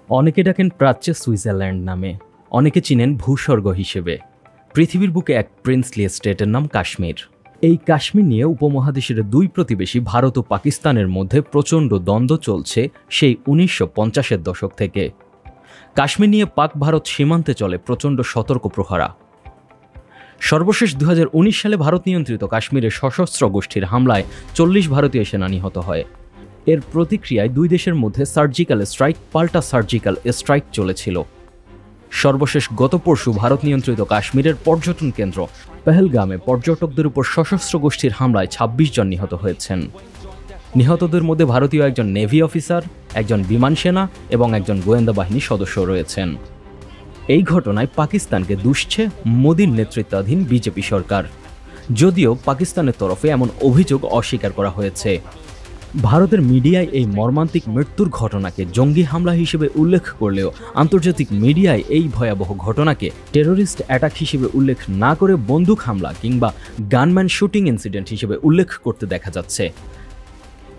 অনেকে ডাকেন প্রাচ্য সুইজারল্যান্ড নামে, অনেকে চিনেন ভূস্বর্গ হিসেবে। পৃথিবীর বুকে এক প্রিন্সলি স্টেটের নাম কাশ্মীর। এই কাশ্মীর নিয়ে উপমহাদেশের দুই প্রতিবেশী ভারত ও পাকিস্তানের মধ্যে প্রচণ্ড দ্বন্দ্ব চলছে সেই 1950-এর দশক থেকে। কাশ্মীর নিয়ে পাক ভারত সীমান্তে চলে প্রচণ্ড সতর্ক প্রহরা। সর্বশেষ 2019 সালে ভারত নিয়ন্ত্রিত কাশ্মীরে সশস্ত্র গোষ্ঠীর হামলায় 40 ভারতীয় সেনা নিহত হয়। এর প্রতিক্রিয়ায় দুই দেশের মধ্যে সার্জিক্যাল স্ট্রাইক পাল্টা সার্জিক্যাল স্ট্রাইক চলেছিল। সর্বশেষ গত পরশু ভারত নিয়ন্ত্রিত কাশ্মীরের পর্যটন কেন্দ্র পেহেলগামে পর্যটকদের উপর সশস্ত্র গোষ্ঠীর হামলায় 26 জন নিহত হয়েছেন। নিহতদের মধ্যে ভারতীয় একজন নেভি অফিসার, একজন বিমান সেনা এবং একজন গোয়েন্দা বাহিনীর সদস্য রয়েছেন। এই ঘটনায় পাকিস্তানকে দুষছে মোদির নেতৃত্বাধীন বিজেপি সরকার, যদিও পাকিস্তানের তরফে এমন অভিযোগ অস্বীকার করা হয়েছে। ভারতের মিডিয়ায় এই মর্মান্তিক মৃত্যুর ঘটনাকে জঙ্গি হামলা হিসেবে উল্লেখ করলেও আন্তর্জাতিক মিডিয়ায় এই ভয়াবহ ঘটনাকে টেরোরিস্ট অ্যাটাক হিসেবে উল্লেখ না করে বন্দুক হামলা কিংবা গানম্যান শুটিং ইনসিডেন্ট হিসেবে উল্লেখ করতে দেখা যাচ্ছে।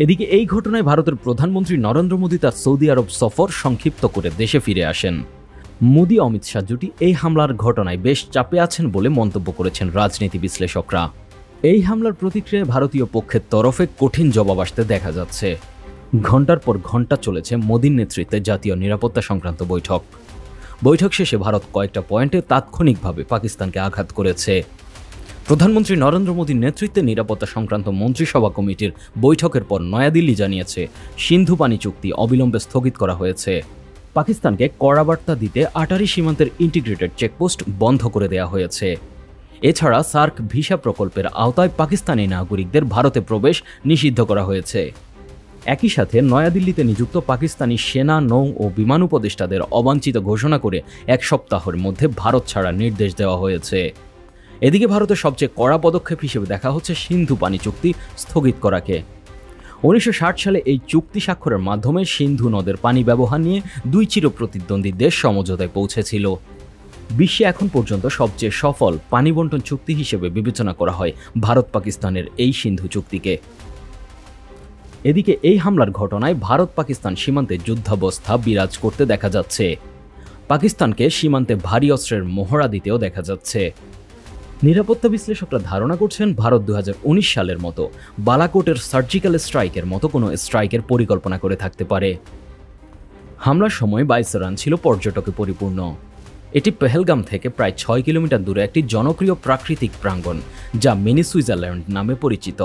এদিকে এই ঘটনায় ভারতের প্রধানমন্ত্রী নরেন্দ্র মোদী তার সৌদি আরব সফর সংক্ষিপ্ত করে দেশে ফিরে আসেন। মোদী অমিত শাহ জুটি এই হামলার ঘটনায় বেশ চাপে আছেন বলে মন্তব্য করেছেন রাজনীতি বিশ্লেষকরা। এই হামলার প্রতিক্রিয়ায় ভারতীয় পক্ষের তরফে কঠিন জবাব আসতে দেখা যাচ্ছে। ঘণ্টার পর ঘণ্টা চলেছে মোদীর নেতৃত্বে জাতীয় নিরাপত্তা সংক্রান্ত বৈঠক শেষে ভারত কয়েকটা পয়েন্টে তাৎক্ষণিকভাবে পাকিস্তানকে আঘাত করেছে। প্রধানমন্ত্রী নরেন্দ্র মোদীর নেতৃত্বে নিরাপত্তা সংক্রান্ত মন্ত্রিসভা কমিটির বৈঠকের পর নয়াদিল্লি জানিয়েছে সিন্ধু পানি চুক্তি অবিলম্বে স্থগিত করা হয়েছে। পাকিস্তানকে কড়া বার্তা দিতে আটারি সীমান্তের ইন্টিগ্রেটেড চেকপোস্ট বন্ধ করে দেওয়া হয়েছে। এছাড়া সার্ক ভিসা প্রকল্পের আওতায় পাকিস্তানি নাগরিকদের ভারতে প্রবেশ নিষিদ্ধ করা হয়েছে। একই সাথে নয়াদিল্লিতে নিযুক্ত পাকিস্তানি সেনা, নৌ ও বিমান উপদেষ্টাদের অবাঞ্ছিত ঘোষণা করে 1 সপ্তাহের মধ্যে ভারত ছাড়ার নির্দেশ দেওয়া হয়েছে। এদিকে ভারতের সবচেয়ে কড়া পদক্ষেপ হিসেবে দেখা হচ্ছে সিন্ধু পানি চুক্তি স্থগিত করাকে। 1960 সালে এই চুক্তি স্বাক্ষরের মাধ্যমে সিন্ধু নদের পানি ব্যবহার নিয়ে দুই চিরপ্রতিদ্বন্দ্বী দেশ সমঝোতায় পৌঁছেছিল। বিশ্বে এখন পর্যন্ত সবচেয়ে সফল পানি বন্টন চুক্তি হিসেবে বিবেচনা করা হয় ভারত পাকিস্তানের এই সিন্ধু চুক্তিকে। এদিকে এই হামলার ঘটনায় ভারত পাকিস্তান সীমান্তে যুদ্ধাবস্থা বিরাজ করতে দেখা যাচ্ছে। পাকিস্তানকে সীমান্তে ভারী অস্ত্রের মহড়া দিতেও দেখা যাচ্ছে। নিরাপত্তা বিশ্লেষকরা ধারণা করছেন ভারত 2019 সালের মতো বালাকোটের সার্জিক্যাল স্ট্রাইকের মতো কোনো স্ট্রাইকের পরিকল্পনা করে থাকতে পারে। হামলার সময় বাইসারান ছিল পর্যটকে পরিপূর্ণ। এটি পেহেলগাম থেকে প্রায় 6 কিলোমিটার দূরে একটি জনপ্রিয় প্রাকৃতিক প্রাঙ্গণ, যা মিনি সুইজারল্যান্ড নামে পরিচিত।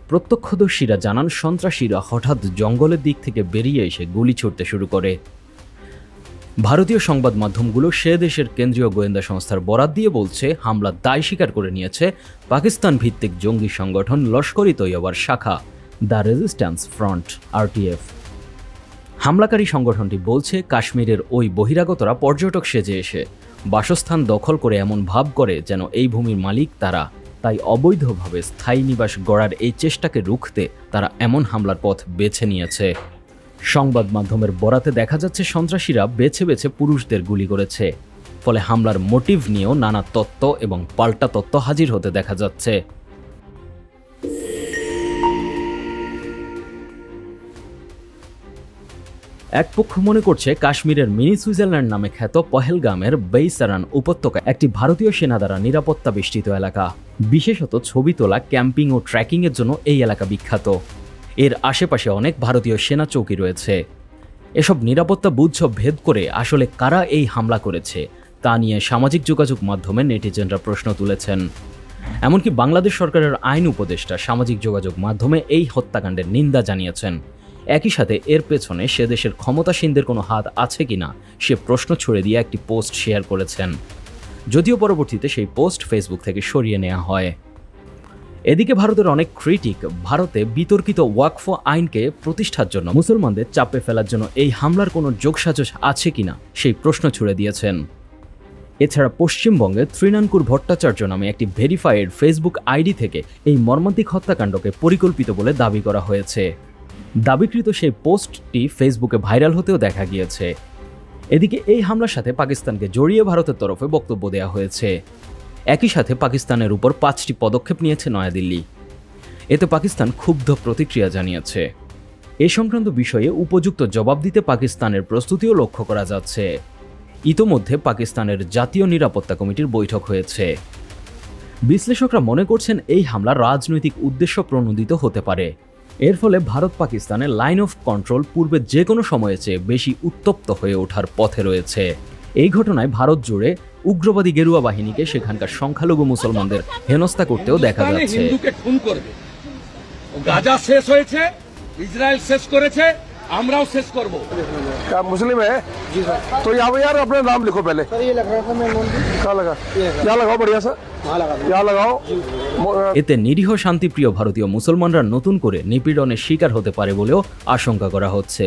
প্রত্যক্ষদর্শীরা জানান সন্ত্রাসীরা হঠাৎ জঙ্গলের দিক থেকে বেরিয়ে এসে গুলি ছুড়তে শুরু করে। ভারতীয় সংবাদ মাধ্যমগুলো সে দেশের কেন্দ্রীয় গোয়েন্দা সংস্থার বরাত দিয়ে বলছে হামলার দায় স্বীকার করে নিয়েছে পাকিস্তান ভিত্তিক জঙ্গি সংগঠন লস্কর-ই তৈয়বার শাখা দ্য রেজিস্ট্যান্স ফ্রন্ট RTF। হামলাকারী সংগঠনটি বলছে কাশ্মীরের ওই বহিরাগতরা পর্যটক সেজে এসে বাসস্থান দখল করে এমন ভাব করে যেন এই ভূমির মালিক তারা, তাই অবৈধভাবে স্থায়ী নিবাস গড়ার এই চেষ্টাকে রুখতে তারা এমন হামলার পথ বেছে নিয়েছে। সংবাদ মাধ্যমের বরাতে দেখা যাচ্ছে সন্ত্রাসীরা বেছে বেছে পুরুষদের গুলি করেছে, ফলে হামলার মোটিভ নিয়েও নানা তত্ত্ব এবং পাল্টা তত্ত্ব হাজির হতে দেখা যাচ্ছে। এক পক্ষ মনে করছে কাশ্মীরের মিনি সুইজারল্যান্ড নামে খ্যাত পহেলগামের বেইসারান উপত্যকা একটি ভারতীয় সেনা দ্বারা নিরাপত্তা বেষ্টিত এলাকা। বিশেষত ছবি তোলা, ক্যাম্পিং ও ট্রেকিংয়ের জন্য এই এলাকা বিখ্যাত। এর আশেপাশে অনেক ভারতীয় সেনা চৌকি রয়েছে। এসব নিরাপত্তা বুঝঝ ভেদ করে আসলে কারা এই হামলা করেছে তা নিয়ে সামাজিক যোগাযোগ মাধ্যমে নেটিজেনরা প্রশ্ন তুলেছেন। এমনকি বাংলাদেশ সরকারের আইন উপদেষ্টা সামাজিক যোগাযোগ মাধ্যমে এই হত্যাকাণ্ডের নিন্দা জানিয়েছেন। একই সাথে এর পেছনে সে দেশের ক্ষমতাসীনদের কোনো হাত আছে কিনা সে প্রশ্ন ছুড়ে দিয়ে একটি পোস্ট শেয়ার করেছেন, যদিও পরবর্তীতে সেই পোস্ট ফেসবুক থেকে সরিয়ে নেওয়া হয়। এদিকে ভারতের অনেক ক্রিটিক ভারতে বিতর্কিত ওয়াকফ আইনকে প্রতিষ্ঠার জন্য মুসলমানদের চাপে ফেলার জন্য এই হামলার কোনো যোগসাজশ আছে কিনা সেই প্রশ্ন ছুড়ে দিয়েছেন। এছাড়া পশ্চিমবঙ্গে তৃণাঙ্কুর ভট্টাচার্য নামে একটি ভেরিফাইড ফেসবুক আইডি থেকে এই মর্মান্তিক হত্যাকাণ্ডকে পরিকল্পিত বলে দাবি করা হয়েছে। দাবিকৃত সেই পোস্টটি ফেসবুকে ভাইরাল হতেও দেখা গিয়েছে। এদিকে এই হামলার সাথে পাকিস্তানকে জড়িয়ে ভারতের তরফে বক্তব্য দেওয়া হয়েছে। একই সাথে পাকিস্তানের উপর 5টি পদক্ষেপ নিয়েছে নয়াদিল্লি। এতে পাকিস্তান ক্ষুব্ধ প্রতিক্রিয়া জানিয়েছে। এ সংক্রান্ত বিষয়ে উপযুক্ত জবাব দিতে পাকিস্তানের প্রস্তুতিও লক্ষ্য করা যাচ্ছে। ইতোমধ্যে পাকিস্তানের জাতীয় নিরাপত্তা কমিটির বৈঠক হয়েছে। বিশ্লেষকরা মনে করছেন এই হামলা রাজনৈতিক উদ্দেশ্য প্রণোদিত হতে পারে। এর ফলে ভারত পাকিস্তানের লাইন অফ কন্ট্রোল পূর্বে যে কোনো সময়ের চেয়ে বেশি উত্তপ্ত হয়ে ওঠার পথে রয়েছে। এই ঘটনায় ভারত জুড়ে উগ্রবাদী গেরুয়া বাহিনীকে সেখানকার সংখ্যালঘু মুসলমানদের হেনস্থা করতেও দেখা যাচ্ছে। হিন্দুকে খুন করবে, গাজা শেষ হয়েছে, ইসরায়েল শেষ করেছে, আমরাও শেষ করব। क्या मुस्लिम है जी सर? तो यहाँ पे यार अपना नाम लिखो पहले। सर ये लग रहा था मैं कहाँ लगा? यहाँ लगाओ बढ़िया सा, यहाँ लगाओ। এতে নিরীহ শান্তিপ্রিয় ভারতীয় মুসলমানরা নতুন করে নিপীড়নের শিকার হতে পারে বলেও আশঙ্কা করা হচ্ছে।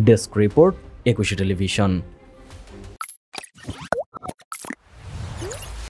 Desk report, 21 television.